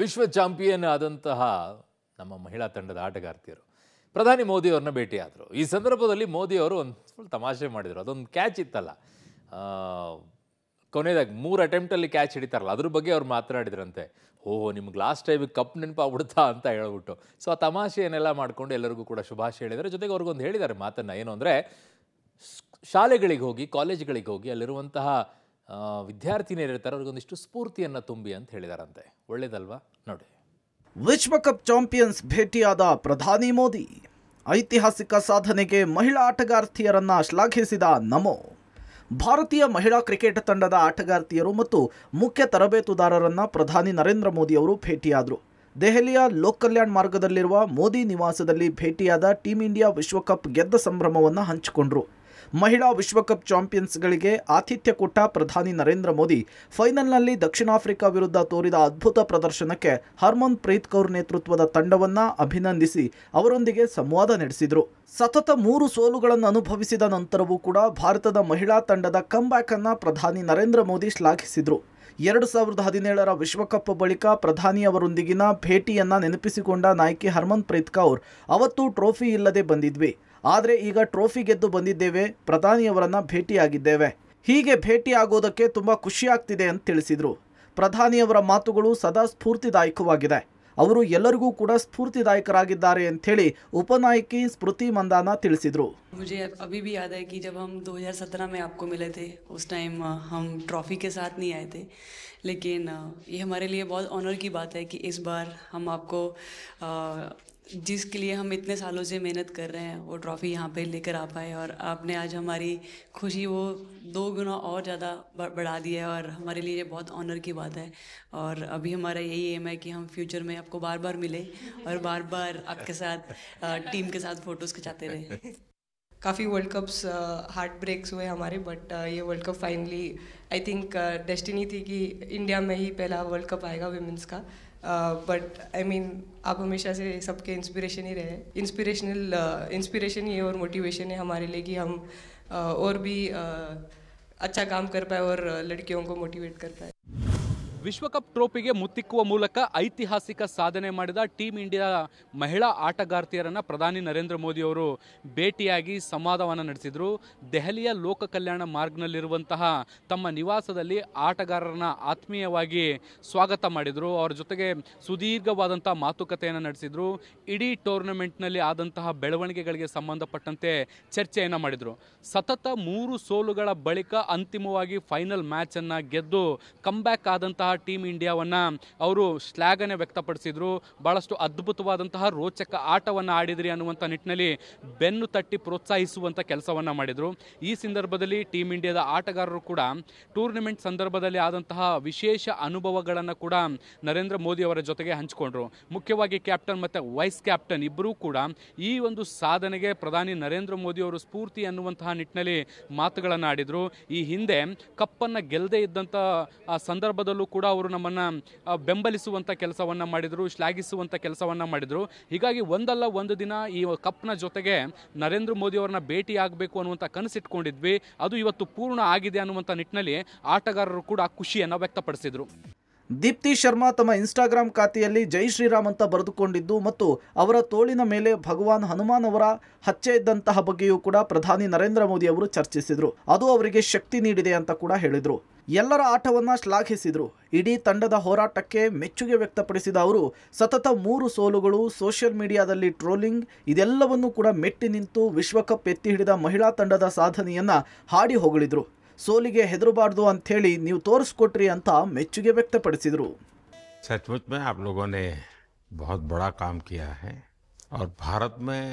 ವಿಶ್ವ ಚಾಂಪಿಯನ್ ಆದಂತಹ ನಮ್ಮ ಮಹಿಳಾ ತಂಡದ ಆಟಗಾರ್ತಿಯರು ಪ್ರಧಾನಿ ಮೋದಿ ಅವರನ್ನ ಭೇಟಿಯಾದರು. ಈ ಸಂದರ್ಭದಲ್ಲಿ ಮೋದಿ ಅವರು ಒಂದು ಫುಲ್ ತಮಾಷೆ ಮಾಡಿದರು. ಅದೊಂದು ಕ್ಯಾಚ್ ಇತ್ತಲ್ಲ, ಕೊನೆಯದಾಗಿ 3 ಅಟೆಂಪ್ಟಲ್ಲಿ ಕ್ಯಾಚ್ ಹಿಡಿತಾರಲ್ಲ, ಅದ್ರ ಬಗ್ಗೆ ಅವ್ರು ಮಾತನಾಡಿದ್ರಂತೆ. ಓಹೋ, ನಿಮ್ಗೆ ಲಾಸ್ಟ್ ಟೈಮ್ ಕಪ್ ನೆನಪಾಗ್ಬಿಡುತ್ತಾ ಅಂತ ಹೇಳ್ಬಿಟ್ಟು. ಸೊ ಆ ತಮಾಷೆಯನ್ನೆಲ್ಲ ಮಾಡಿಕೊಂಡು ಎಲ್ಲರಿಗೂ ಕೂಡ ಶುಭಾಶಯ ಹೇಳಿದ್ದಾರೆ. ಜೊತೆಗೆ ಅವ್ರಿಗೊಂದು ಹೇಳಿದ್ದಾರೆ ಮಾತನ್ನು, ಏನು ಅಂದರೆ ಶಾಲೆಗಳಿಗೆ ಹೋಗಿ, ಕಾಲೇಜುಗಳಿಗೆ ಹೋಗಿ ಅಲ್ಲಿರುವಂತಹ ವಿದ್ಯಾರ್ಥಿನಿಯರಿರ್ತಾರೆ, ಅವ್ರಿಗೊಂದಿಷ್ಟು ಸ್ಫೂರ್ತಿಯನ್ನು ತುಂಬಿ ಅಂತ ಹೇಳಿದಾರಂತೆ. ಒಳ್ಳೇದಲ್ವಾ? ನೋಡಿ. ವಿಶ್ವಕಪ್ ಚಾಂಪಿಯನ್ಸ್ ಭೇಟಿಯಾದ ಪ್ರಧಾನಿ ಮೋದಿ. ಐತಿಹಾಸಿಕ ಸಾಧನೆಗೆ ಮಹಿಳಾ ಆಟಗಾರ್ತಿಯರನ್ನ ಶ್ಲಾಘಿಸಿದ ನಮೋ. ಭಾರತೀಯ ಮಹಿಳಾ ಕ್ರಿಕೆಟ್ ತಂಡದ ಆಟಗಾರ್ತಿಯರು ಮತ್ತು ಮುಖ್ಯ ತರಬೇತುದಾರರನ್ನ ಪ್ರಧಾನಿ ನರೇಂದ್ರ ಮೋದಿ ಅವರು ಭೇಟಿಯಾದರು. ದೆಹಲಿಯ ಲೋಕ್ ಕಲ್ಯಾಣ್ ಮಾರ್ಗದಲ್ಲಿರುವ ಮೋದಿ ನಿವಾಸದಲ್ಲಿ ಭೇಟಿಯಾದ ಟೀಂ ಇಂಡಿಯಾ ವಿಶ್ವಕಪ್ ಗೆದ್ದ ಸಂಭ್ರಮವನ್ನು ಹಂಚಿಕೊಂಡರು. ಮಹಿಳಾ ವಿಶ್ವಕಪ್ ಚಾಂಪಿಯನ್ಸ್ಗಳಿಗೆ ಆತಿಥ್ಯ ಕೊಟ್ಟ ಪ್ರಧಾನಿ ನರೇಂದ್ರ ಮೋದಿ ಫೈನಲ್ನಲ್ಲಿ ದಕ್ಷಿಣ ಆಫ್ರಿಕಾ ವಿರುದ್ಧ ತೋರಿದ ಅದ್ಭುತ ಪ್ರದರ್ಶನಕ್ಕೆ ಹರ್ಮನ್ ಪ್ರೀತ್ ಕೌರ್ ನೇತೃತ್ವದ ತಂಡವನ್ನು ಅಭಿನಂದಿಸಿ ಅವರೊಂದಿಗೆ ಸಂವಾದ ನಡೆಸಿದರು. ಸತತ 3 ಸೋಲುಗಳನ್ನು ಅನುಭವಿಸಿದ ನಂತರವೂ ಕೂಡ ಭಾರತದ ಮಹಿಳಾ ತಂಡದ ಕಂಬ್ಯಾಕ್ ಅನ್ನು ಪ್ರಧಾನಿ ನರೇಂದ್ರ ಮೋದಿ ಶ್ಲಾಘಿಸಿದರು. 2017ರ ವಿಶ್ವಕಪ್ ಬಳಿಕ ಪ್ರಧಾನಿ ಅವರೊಂದಿಗಿನ ಭೇಟಿಯನ್ನು ನೆನಪಿಸಿಕೊಂಡ ನಾಯಕಿ ಹರ್ಮನ್ ಪ್ರೀತ್ ಕೌರ್, ಅವತ್ತು ಟ್ರೋಫಿ ಇಲ್ಲದೆ ಬಂದಿದ್ವಿ, ಆದರೆ ಈಗ ಟ್ರೋಫಿ ಗೆದ್ದು ಬಂದಿದ್ದೇವೆ, ಪ್ರಧಾನಿಯವರನ್ನು ಭೇಟಿಯಾಗಿದ್ದೇವೆ, ಹೀಗೆ ಭೇಟಿಯಾಗೋದಕ್ಕೆ ತುಂಬ ಖುಷಿಯಾಗ್ತಿದೆ ಅಂತ ತಿಳಿಸಿದರು. ಪ್ರಧಾನಿಯವರ ಮಾತುಗಳು ಸದಾ ಸ್ಫೂರ್ತಿದಾಯಕವಾಗಿದೆ, ಅವರು ಎಲ್ಲರಿಗೂ ಕೂಡ ಸ್ಫೂರ್ತಿದಾಯಕರಾಗಿದ್ದಾರೆ ಅಂಥೇಳಿ ಉಪನಾಯಕಿ ಸ್ಮೃತಿ ಮಂದಾನ ತಿಳಿಸಿದರು. मुझे अभी भी याद है कि जब हम 2017 में आपको मिले थे, उस टाइम हम ट्रॉफ़ी के साथ नहीं आए थे, लेकिन ये हमारे लिए बहुत ऑनर की बात है कि इस बार हम आपको जिसके लिए हम इतने सालों से मेहनत कर रहे हैं वो ट्रॉफ़ी यहाँ पे लेकर आ पाए, और आपने आज हमारी खुशी वो 2 गुना और ज़्यादा बढ़ा दी है, और हमारे लिए ये बहुत ऑनर की बात है. और अभी हमारा यही एम है कि हम फ्यूचर में आपको बार बार मिले और बार बार आपके साथ टीम के साथ फ़ोटोज़ खिंचाते रहे. काफ़ी वर्ल्ड कप्स हार्ट ब्रेक्स हुए हमारे, बट ये world cup finally I think destiny थी कि इंडिया में ही पहला वर्ल्ड कप आएगा विमेंस का. बट आई मीन आप हमेशा से सबके इंस्पिरेशन ही रहे, इंस्पिरेशन ही है और मोटिवेशन है हमारे लिए कि हम और भी अच्छा काम कर पाए और लड़कियों को मोटिवेट कर पाए. ವಿಶ್ವಕಪ್ ಟ್ರೋಫಿಗೆ ಮುತ್ತಿಕ್ಕುವ ಮೂಲಕ ಐತಿಹಾಸಿಕ ಸಾಧನೆ ಮಾಡಿದ ಟೀಮ್ ಇಂಡಿಯಾ ಮಹಿಳಾ ಆಟಗಾರ್ತಿಯರನ್ನು ಪ್ರಧಾನಿ ನರೇಂದ್ರ ಮೋದಿ ಅವರು ಭೇಟಿಯಾಗಿ ಸಂವಾದವನ್ನು ನಡೆಸಿದರು. ದೆಹಲಿಯ ಲೋಕ ಕಲ್ಯಾಣ ಮಾರ್ಗ್ನಲ್ಲಿರುವಂತಹ ತಮ್ಮ ನಿವಾಸದಲ್ಲಿ ಆಟಗಾರರನ್ನ ಆತ್ಮೀಯವಾಗಿ ಸ್ವಾಗತ ಮಾಡಿದರು. ಅವರ ಜೊತೆಗೆ ಸುದೀರ್ಘವಾದಂಥ ಮಾತುಕತೆಯನ್ನು ನಡೆಸಿದರು. ಇಡೀ ಟೂರ್ನಮೆಂಟ್ನಲ್ಲಿ ಆದಂತಹ ಬೆಳವಣಿಗೆಗಳಿಗೆ ಸಂಬಂಧಪಟ್ಟಂತೆ ಚರ್ಚೆಯನ್ನು ಮಾಡಿದರು. ಸತತ 3 ಸೋಲುಗಳ ಬಳಿಕ ಅಂತಿಮವಾಗಿ ಫೈನಲ್ ಮ್ಯಾಚನ್ನು ಗೆದ್ದು ಕಂಬ್ಯಾಕ್ ಆದಂತಹ ಟೀಮ್ ಇಂಡಿಯಾವನ್ನು ಅವರು ಶ್ಲಾಘನೆ ವ್ಯಕ್ತಪಡಿಸಿದರು. ಭಾಳಷ್ಟು ಅದ್ಭುತವಾದಂತಹ ರೋಚಕ ಆಟವನ್ನು ಆಡಿದ್ರಿ ಅನ್ನುವಂಥ ನಿಟ್ಟಿನಲ್ಲಿ ಬೆನ್ನು ತಟ್ಟಿ ಪ್ರೋತ್ಸಾಹಿಸುವಂಥ ಕೆಲಸವನ್ನು ಮಾಡಿದರು. ಈ ಸಂದರ್ಭದಲ್ಲಿ ಟೀಮ್ ಇಂಡಿಯಾದ ಆಟಗಾರರು ಕೂಡ ಟೂರ್ನಮೆಂಟ್ ಸಂದರ್ಭದಲ್ಲಿ ಆದಂತಹ ವಿಶೇಷ ಅನುಭವಗಳನ್ನು ಕೂಡ ನರೇಂದ್ರ ಮೋದಿ ಅವರ ಜೊತೆಗೆ ಹಂಚಿಕೊಂಡ್ರು. ಮುಖ್ಯವಾಗಿ ಕ್ಯಾಪ್ಟನ್ ಮತ್ತು ವೈಸ್ ಕ್ಯಾಪ್ಟನ್ ಇಬ್ಬರೂ ಕೂಡ ಈ ಒಂದು ಸಾಧನೆಗೆ ಪ್ರಧಾನಿ ನರೇಂದ್ರ ಮೋದಿ ಅವರು ಸ್ಫೂರ್ತಿ ಅನ್ನುವಂತಹ ನಿಟ್ಟಿನಲ್ಲಿ ಮಾತುಗಳನ್ನು ಆಡಿದರು. ಈ ಹಿಂದೆ ಕಪ್ಪನ್ನು ಗೆಲ್ಲದೇ ಇದ್ದಂಥ ಸಂದರ್ಭದಲ್ಲೂ ಕೂಡ ಅವರು ನಮ್ಮನ್ನು ಬೆಂಬಲಿಸುವಂಥ ಕೆಲಸವನ್ನು ಮಾಡಿದರು, ಶ್ಲಾಘಿಸುವಂಥ ಕೆಲಸವನ್ನು ಮಾಡಿದರು. ಹೀಗಾಗಿ ಒಂದಲ್ಲ ಒಂದು ದಿನ ಈ ಕಪ್ನ ಜೊತೆಗೆ ನರೇಂದ್ರ ಮೋದಿ ಅವರನ್ನ ಭೇಟಿ ಆಗಬೇಕು ಅನ್ನುವಂಥ ಕನಸಿಟ್ಕೊಂಡಿದ್ವಿ, ಅದು ಇವತ್ತು ಪೂರ್ಣ ಆಗಿದೆ ಅನ್ನುವಂಥ ನಿಟ್ಟಿನಲ್ಲಿ ಆಟಗಾರರು ಕೂಡ ಖುಷಿಯನ್ನು ವ್ಯಕ್ತಪಡಿಸಿದರು. ದೀಪ್ತಿ ಶರ್ಮಾ ತಮ್ಮ ಇನ್ಸ್ಟಾಗ್ರಾಮ್ ಖಾತೆಯಲ್ಲಿ ಜೈ ಶ್ರೀರಾಮ್ ಅಂತ ಬರೆದುಕೊಂಡಿದ್ದು ಮತ್ತು ಅವರ ತೋಳಿನ ಮೇಲೆ ಭಗವಾನ್ ಹನುಮಾನ್ ಅವರ ಹಚ್ಚೆ ಇದ್ದಂತಹ ಬಗ್ಗೆಯೂ ಕೂಡ ಪ್ರಧಾನಿ ನರೇಂದ್ರ ಮೋದಿ ಅವರು ಚರ್ಚಿಸಿದರು. ಅದು ಅವರಿಗೆ ಶಕ್ತಿ ನೀಡಿದೆ ಅಂತ ಕೂಡ ಹೇಳಿದರು. ಎಲ್ಲರ ಆಟವನ್ನು ಶ್ಲಾಘಿಸಿದರು. ಇಡೀ ತಂಡದ ಹೋರಾಟಕ್ಕೆ ಮೆಚ್ಚುಗೆ ವ್ಯಕ್ತಪಡಿಸಿದ ಅವರು ಸತತ 3 ಸೋಲುಗಳು, ಸೋಷಿಯಲ್ ಮೀಡಿಯಾದಲ್ಲಿ ಟ್ರೋಲಿಂಗ್, ಇದೆಲ್ಲವನ್ನೂ ಕೂಡ ಮೆಟ್ಟಿ ನಿಂತು ವಿಶ್ವಕಪ್ ಎತ್ತಿ ಹಿಡಿದ ಮಹಿಳಾ ತಂಡದ ಸಾಧನೆಯನ್ನು ಹಾಡಿ ಹೊಗಳಿದ್ರು. ಸೋಲಿಗೆ ಹೆದರಬಾರ್ದು ಅಂಥೇಳಿ ನೀವು ತೋರಿಸ್ಕೊಟ್ರಿ ಅಂತ ಮೆಚ್ಚುಗೆ ವ್ಯಕ್ತಪಡಿಸಿದರು. सचमुच में आप लोगों ने बहुत बड़ा काम किया है, और भारत में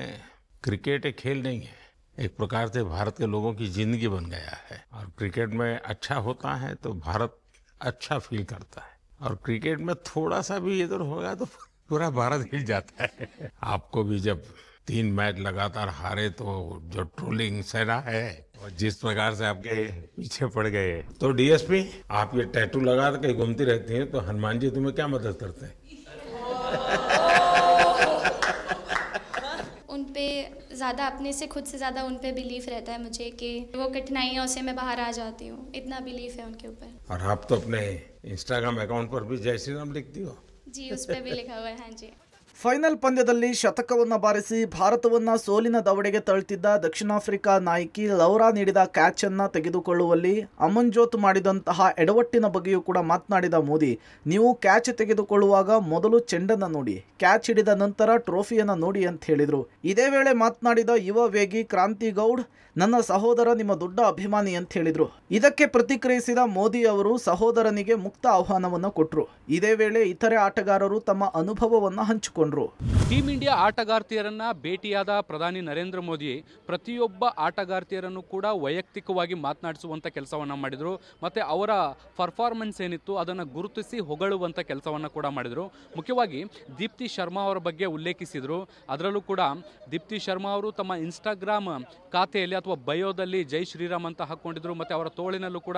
क्रिकेट एक खेल नहीं है, एक प्रकार से भारत के लोगों की जिंदगी बन गया है. और क्रिकेट में अच्छा होता है तो भारत अच्छा फील करता है, और क्रिकेट में थोड़ा सा भी इधर होगा तो पूरा भारत हिल जाता है. आपको भी जब 3 मैच लगातार हारे तो जो ट्रोलिंग सेना है, और जिस प्रकार से आपके पीछे पड़ गए, तो डीएसपी आप ये टैटू लगा के घूमती रहती हैं, तो हनुमान जी तुम्हें क्या मदद करते हैं? उन पे ज़्यादा अपने से खुद से ज़्यादा उन पे बिलीफ रहता है मुझे कि वो कठिनाइयों से मैं बाहर आ जाती हूँ, इतना बिलीफ है उनके ऊपर. और आप तो अपने इंस्टाग्राम अकाउंट पर भी जय श्री राम लिखती हो. जी उस पे भी लिखा हुआ है। हाँ जी। ಫೈನಲ್ ಪಂದ್ಯದಲ್ಲಿ ಶತಕವನ್ನು ಬಾರಿಸಿ ಭಾರತವನ್ನು ಸೋಲಿನ ದವಡೆಗೆ ತಳ್ತಿದ್ದ ದಕ್ಷಿಣ ಆಫ್ರಿಕಾ ನಾಯಕಿ ಲೌರಾ ನೀಡಿದ ಕ್ಯಾಚ್ ಅನ್ನು ತೆಗೆದುಕೊಳ್ಳುವಲ್ಲಿ ಅಮನ್ಜೋತ್ ಮಾಡಿದಂತಹ ಎಡವಟ್ಟಿನ ಬಗ್ಗೆಯೂ ಕೂಡ ಮಾತನಾಡಿದ ಮೋದಿ, ನೀವು ಕ್ಯಾಚ್ ತೆಗೆದುಕೊಳ್ಳುವಾಗ ಮೊದಲು ಚೆಂಡನ್ನು ನೋಡಿ, ಕ್ಯಾಚ್ ಹಿಡಿದ ನಂತರ ಟ್ರೋಫಿಯನ್ನು ನೋಡಿ ಅಂತ ಹೇಳಿದರು. ಇದೇ ವೇಳೆ ಮಾತನಾಡಿದ ಯುವ ವೇಗಿ ಕ್ರಾಂತಿ ಗೌಡ್, ನನ್ನ ಸಹೋದರ ನಿಮ್ಮ ದೊಡ್ಡ ಅಭಿಮಾನಿ ಅಂತ ಹೇಳಿದರು. ಇದಕ್ಕೆ ಪ್ರತಿಕ್ರಿಯಿಸಿದ ಮೋದಿ ಅವರು ಸಹೋದರನಿಗೆ ಮುಕ್ತ ಆಹ್ವಾನವನ್ನು ಕೊಟ್ಟರು. ಇದೇ ವೇಳೆ ಇತರೆ ಆಟಗಾರರು ತಮ್ಮ ಅನುಭವವನ್ನು ಹಂಚಿಕೊಂಡರು. ಟೀಂ ಇಂಡಿಯಾ ಆಟಗಾರ್ತಿಯರನ್ನ ಭೇಟಿಯಾದ ಪ್ರಧಾನಿ ನರೇಂದ್ರ ಮೋದಿ ಪ್ರತಿಯೊಬ್ಬ ಆಟಗಾರ್ತಿಯರನ್ನು ಕೂಡ ವೈಯಕ್ತಿಕವಾಗಿ ಮಾತನಾಡಿಸುವಂಥ ಕೆಲಸವನ್ನು ಮಾಡಿದರು. ಮತ್ತು ಅವರ ಪರ್ಫಾರ್ಮೆನ್ಸ್ ಏನಿತ್ತು ಅದನ್ನು ಗುರುತಿಸಿ ಹೊಗಳುವಂಥ ಕೆಲಸವನ್ನು ಕೂಡ ಮಾಡಿದರು. ಮುಖ್ಯವಾಗಿ ದೀಪ್ತಿ ಶರ್ಮಾ ಅವರ ಬಗ್ಗೆ ಉಲ್ಲೇಖಿಸಿದರು. ಅದರಲ್ಲೂ ಕೂಡ ದೀಪ್ತಿ ಶರ್ಮಾ ಅವರು ತಮ್ಮ ಇನ್ಸ್ಟಾಗ್ರಾಮ್ ಖಾತೆಯಲ್ಲಿ ಅಥವಾ ಬಯೋದಲ್ಲಿ ಜೈ ಶ್ರೀರಾಮ್ ಅಂತ ಹಾಕ್ಕೊಂಡಿದ್ರು. ಮತ್ತು ಅವರ ತೋಳಿನಲ್ಲೂ ಕೂಡ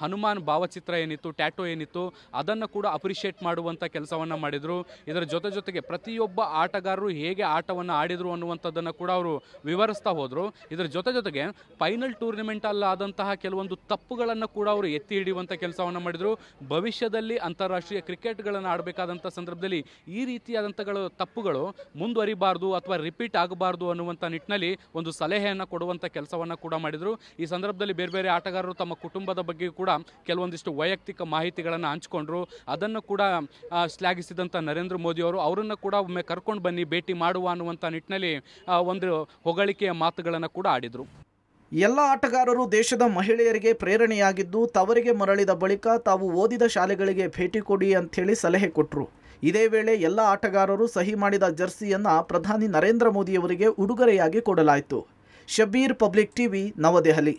ಹನುಮಾನ್ ಭಾವಚಿತ್ರ ಏನಿತ್ತು, ಟ್ಯಾಟೋ ಏನಿತ್ತು, ಅದನ್ನು ಕೂಡ ಅಪ್ರಿಷಿಯೇಟ್ ಮಾಡುವಂಥ ಕೆಲಸವನ್ನು ಮಾಡಿದರು. ಇದರ ಜೊತೆಗೆ ಪ್ರತಿಯೊಬ್ಬ ಆಟಗಾರರು ಹೇಗೆ ಆಟವನ್ನು ಆಡಿದರು ಅನ್ನುವಂಥದ್ದನ್ನು ಕೂಡ ಅವರು ವಿವರಿಸ್ತಾ ಹೋದರು. ಇದರ ಜೊತೆಗೆ ಫೈನಲ್ ಟೂರ್ನಿಮೆಂಟಲ್ಲಾದಂತಹ ಕೆಲವೊಂದು ತಪ್ಪುಗಳನ್ನು ಕೂಡ ಅವರು ಎತ್ತಿ ಹಿಡಿಯುವಂಥ ಕೆಲಸವನ್ನು ಮಾಡಿದರು. ಭವಿಷ್ಯದಲ್ಲಿ ಅಂತಾರಾಷ್ಟ್ರೀಯ ಕ್ರಿಕೆಟ್ಗಳನ್ನು ಆಡಬೇಕಾದಂಥ ಸಂದರ್ಭದಲ್ಲಿ ಈ ರೀತಿಯಾದಂಥಗಳು ತಪ್ಪುಗಳು ಮುಂದುವರಿಬಾರ್ದು ಅಥವಾ ರಿಪೀಟ್ ಆಗಬಾರ್ದು ಅನ್ನುವಂಥ ನಿಟ್ಟಿನಲ್ಲಿ ಒಂದು ಸಲಹೆಯನ್ನು ಕೊಡುವಂಥ ಕೆಲಸವನ್ನು ಕೂಡ ಮಾಡಿದರು. ಈ ಸಂದರ್ಭದಲ್ಲಿ ಬೇರೆ ಬೇರೆ ಆಟಗಾರರು ತಮ್ಮ ಕುಟುಂಬದ ಬಗ್ಗೆ ಕೂಡ ಕೆಲವೊಂದಿಷ್ಟು ವೈಯಕ್ತಿಕ ಮಾಹಿತಿಗಳನ್ನು ಹಂಚಿಕೊಂಡ್ರು. ಅದನ್ನು ಕೂಡ ಶ್ಲಾಘಿಸಿದಂಥ ನರೇಂದ್ರ ಮೋದಿ ಅವರು ಅವರನ್ನು ಕೂಡ ಒಮ್ಮೆ ಕರ್ಕೊಂಡು ಬನ್ನಿ, ಭೇಟಿ ಮಾಡುವ ಅನ್ನುವಂಥ ನಿಟ್ಟಿನಲ್ಲಿ ಒಂದು ಹೊಗಳಿಕೆಯ ಮಾತುಗಳನ್ನು ಕೂಡ ಆಡಿದರು. ಎಲ್ಲ ಆಟಗಾರರು ದೇಶದ ಮಹಿಳೆಯರಿಗೆ ಪ್ರೇರಣೆಯಾಗಿದ್ದು, ತವರಿಗೆ ಮರಳಿದ ಬಳಿಕ ತಾವು ಓದಿದ ಶಾಲೆಗಳಿಗೆ ಭೇಟಿ ಕೊಡಿ ಅಂಥೇಳಿ ಸಲಹೆ ಕೊಟ್ಟರು. ಇದೇ ವೇಳೆ ಎಲ್ಲ ಆಟಗಾರರು ಸಹಿ ಮಾಡಿದ ಜರ್ಸಿಯನ್ನು ಪ್ರಧಾನಿ ನರೇಂದ್ರ ಮೋದಿಯವರಿಗೆ ಉಡುಗೊರೆಯಾಗಿ ಕೊಡಲಾಯಿತು. ಶಬೀರ್, ಪಬ್ಲಿಕ್ ಟಿವಿ, ನವದೆಹಲಿ.